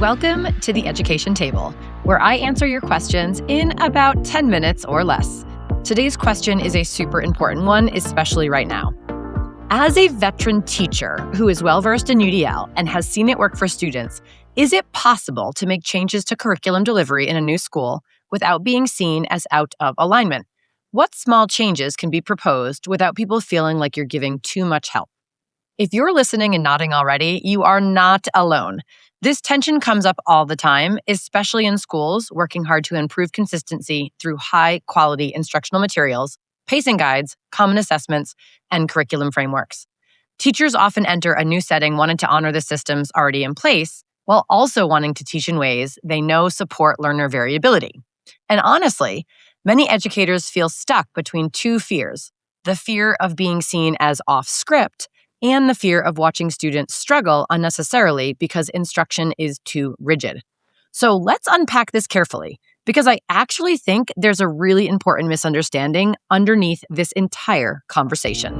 Welcome to the Education Table, where I answer your questions in about 10 minutes or less. Today's question is a super important one, especially right now. As a veteran teacher who is well-versed in UDL and has seen it work for students, is it possible to make changes to curriculum delivery in a new school without being seen as out of alignment? What small changes can be proposed without people feeling like you're giving too much help? If you're listening and nodding already, you are not alone. This tension comes up all the time, especially in schools working hard to improve consistency through high-quality instructional materials, pacing guides, common assessments, and curriculum frameworks. Teachers often enter a new setting wanting to honor the systems already in place, while also wanting to teach in ways they know support learner variability. And honestly, many educators feel stuck between two fears: the fear of being seen as off-script and the fear of watching students struggle unnecessarily because instruction is too rigid. So let's unpack this carefully, because I actually think there's a really important misunderstanding underneath this entire conversation.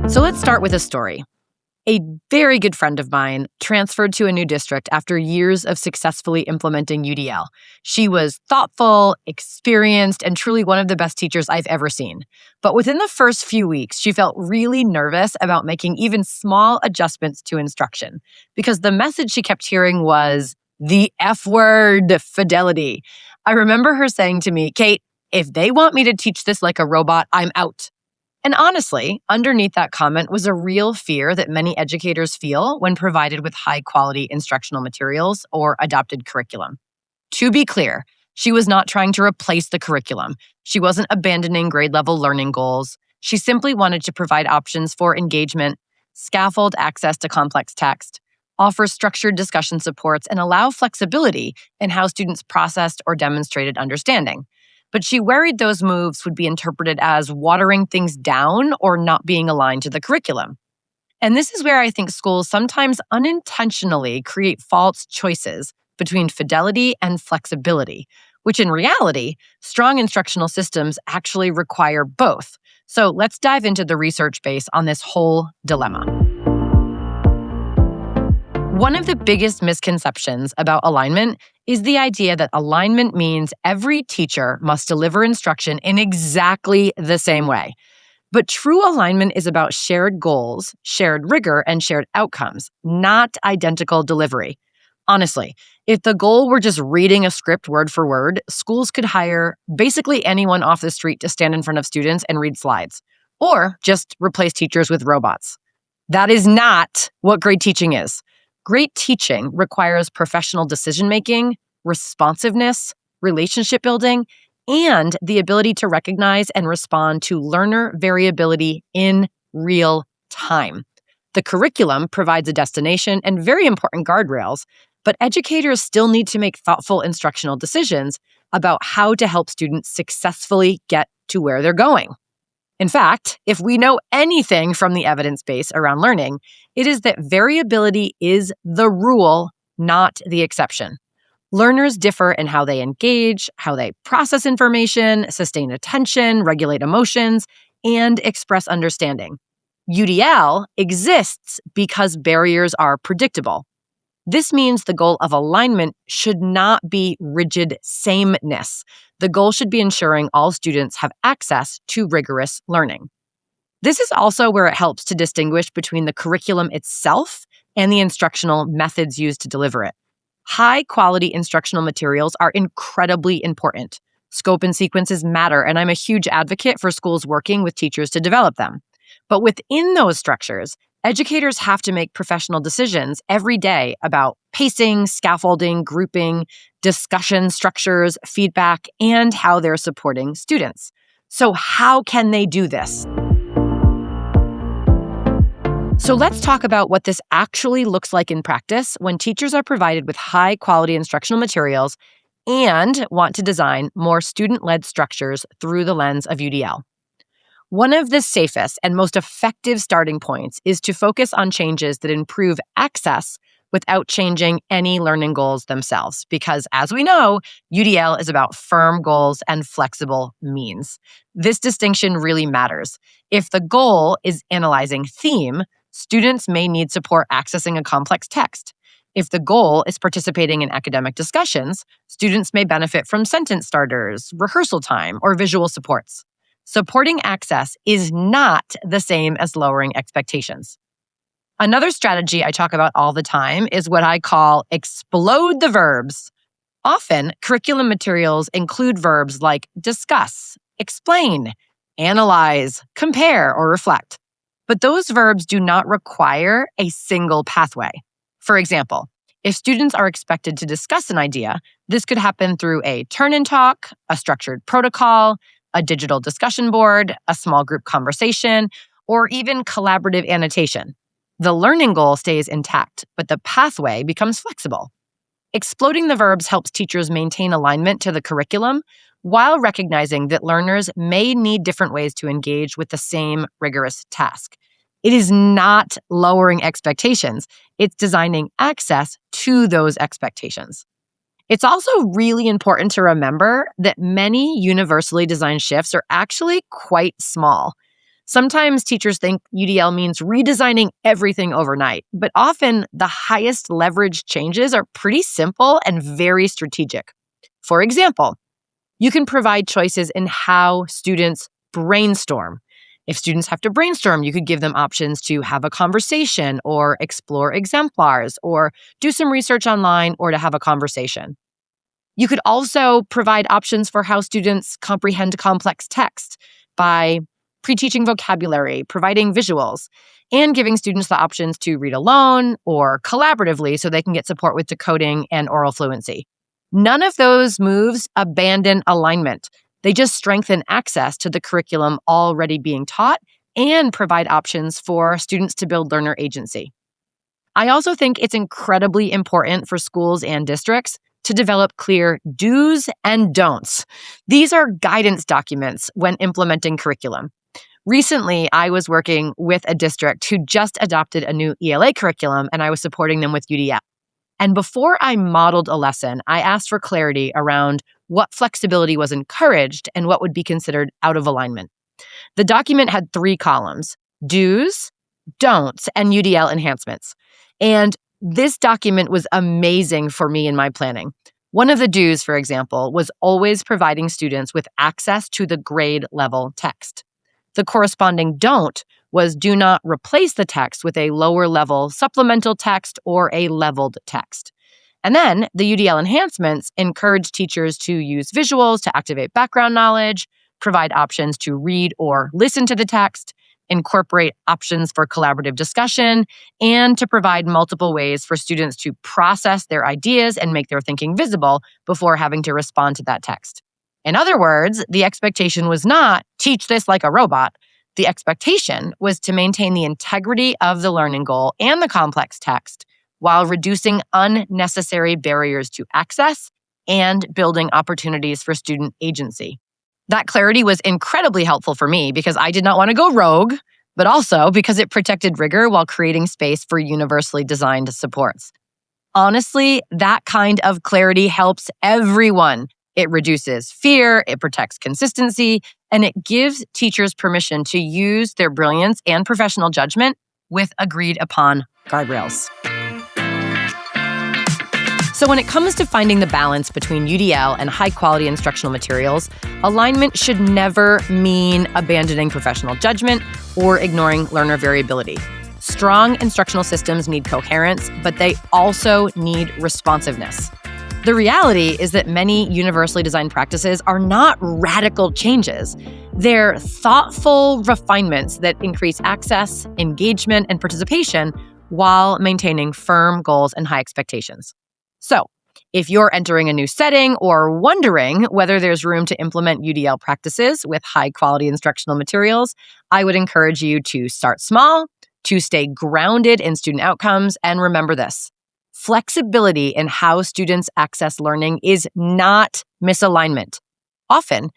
So let's start with a story. A very good friend of mine transferred to a new district after years of successfully implementing UDL. She was thoughtful, experienced, and truly one of the best teachers I've ever seen. But within the first few weeks, she felt really nervous about making even small adjustments to instruction because the message she kept hearing was the F word, Fidelity. I remember her saying to me, "Kate, if they want me to teach this like a robot, I'm out." And honestly, underneath that comment was a real fear that many educators feel when provided with high-quality instructional materials or adopted curriculum. To be clear, she was not trying to replace the curriculum. She wasn't abandoning grade-level learning goals. She simply wanted to provide options for engagement, scaffold access to complex text, offer structured discussion supports, and allow flexibility in how students processed or demonstrated understanding. But she worried those moves would be interpreted as watering things down or not being aligned to the curriculum. And this is where I think schools sometimes unintentionally create false choices between fidelity and flexibility, which in reality, strong instructional systems actually require both. So let's dive into the research base on this whole dilemma. One of the biggest misconceptions about alignment is the idea that alignment means every teacher must deliver instruction in exactly the same way. But true alignment is about shared goals, shared rigor, and shared outcomes, not identical delivery. Honestly, if the goal were just reading a script word for word, schools could hire basically anyone off the street to stand in front of students and read slides, or just replace teachers with robots. That is not what great teaching is. Great teaching requires professional decision-making, responsiveness, relationship building, and the ability to recognize and respond to learner variability in real time. The curriculum provides a destination and very important guardrails, but educators still need to make thoughtful instructional decisions about how to help students successfully get to where they're going. In fact, if we know anything from the evidence base around learning, it is that variability is the rule, not the exception. Learners differ in how they engage, how they process information, sustain attention, regulate emotions, and express understanding. UDL exists because barriers are predictable. This means the goal of alignment should not be rigid sameness. The goal should be ensuring all students have access to rigorous learning. This is also where it helps to distinguish between the curriculum itself and the instructional methods used to deliver it. High-quality instructional materials are incredibly important. Scope and sequences matter, and I'm a huge advocate for schools working with teachers to develop them. But within those structures, educators have to make professional decisions every day about pacing, scaffolding, grouping, discussion structures, feedback, and how they're supporting students. So how can they do this? So let's talk about what this actually looks like in practice when teachers are provided with high-quality instructional materials and want to design more student-led structures through the lens of UDL. One of the safest and most effective starting points is to focus on changes that improve access without changing any learning goals themselves, because as we know, UDL is about firm goals and flexible means. This distinction really matters. If the goal is analyzing theme, Students may need support accessing a complex text. If the goal is participating in academic discussions, students may benefit from sentence starters, rehearsal time, or visual supports. Supporting access is not the same as lowering expectations. Another strategy I talk about all the time is what I call explode the verbs. Often, curriculum materials include verbs like discuss, explain, analyze, compare, or reflect. But those verbs do not require a single pathway. For example, if students are expected to discuss an idea, this could happen through a turn and talk, a structured protocol, a digital discussion board, a small group conversation, or even collaborative annotation. The learning goal stays intact, but the pathway becomes flexible. Exploding the verbs helps teachers maintain alignment to the curriculum while recognizing that learners may need different ways to engage with the same rigorous task. It is not lowering expectations, it's designing access to those expectations. It's also really important to remember that many universally designed shifts are actually quite small. Sometimes teachers think UDL means redesigning everything overnight, but often the highest leverage changes are pretty simple and very strategic. For example, you can provide choices in how students brainstorm. If students have to brainstorm, you could give them options to have a conversation or explore exemplars or do some research online or to have a conversation. You could also provide options for how students comprehend complex text by pre-teaching vocabulary, providing visuals, and giving students the options to read alone or collaboratively so they can get support with decoding and oral fluency. None of those moves abandon alignment. They just strengthen access to the curriculum already being taught and provide options for students to build learner agency. I also think it's incredibly important for schools and districts to develop clear do's and don'ts. These are guidance documents when implementing curriculum. Recently, I was working with a district who just adopted a new ELA curriculum, and I was supporting them with UDL. And before I modeled a lesson, I asked for clarity around what flexibility was encouraged and what would be considered out of alignment. The document had 3 columns: do's, don'ts, and UDL enhancements. And this document was amazing for me in my planning. One of the do's, for example, was always providing students with access to the grade level text. The corresponding don't was do not replace the text with a lower level supplemental text or a leveled text. And then the UDL enhancements encourage teachers to use visuals to activate background knowledge, provide options to read or listen to the text, incorporate options for collaborative discussion, and to provide multiple ways for students to process their ideas and make their thinking visible before having to respond to that text. In other words, the expectation was not teach this like a robot. The expectation was to maintain the integrity of the learning goal and the complex text while reducing unnecessary barriers to access and building opportunities for student agency. That clarity was incredibly helpful for me because I did not want to go rogue, but also because it protected rigor while creating space for universally designed supports. Honestly, that kind of clarity helps everyone. It reduces fear, it protects consistency, and it gives teachers permission to use their brilliance and professional judgment with agreed upon guardrails. So when it comes to finding the balance between UDL and high-quality instructional materials, alignment should never mean abandoning professional judgment or ignoring learner variability. Strong instructional systems need coherence, but they also need responsiveness. The reality is that many universally designed practices are not radical changes. They're thoughtful refinements that increase access, engagement, and participation while maintaining firm goals and high expectations. So, if you're entering a new setting or wondering whether there's room to implement UDL practices with high-quality instructional materials, I would encourage you to start small, to stay grounded in student outcomes, and remember this: flexibility in how students access learning is not misalignment. Often,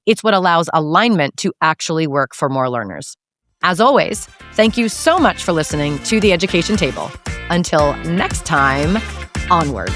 it's what allows alignment to actually work for more learners. As always, thank you so much for listening to The Education Table. Until next time, onward.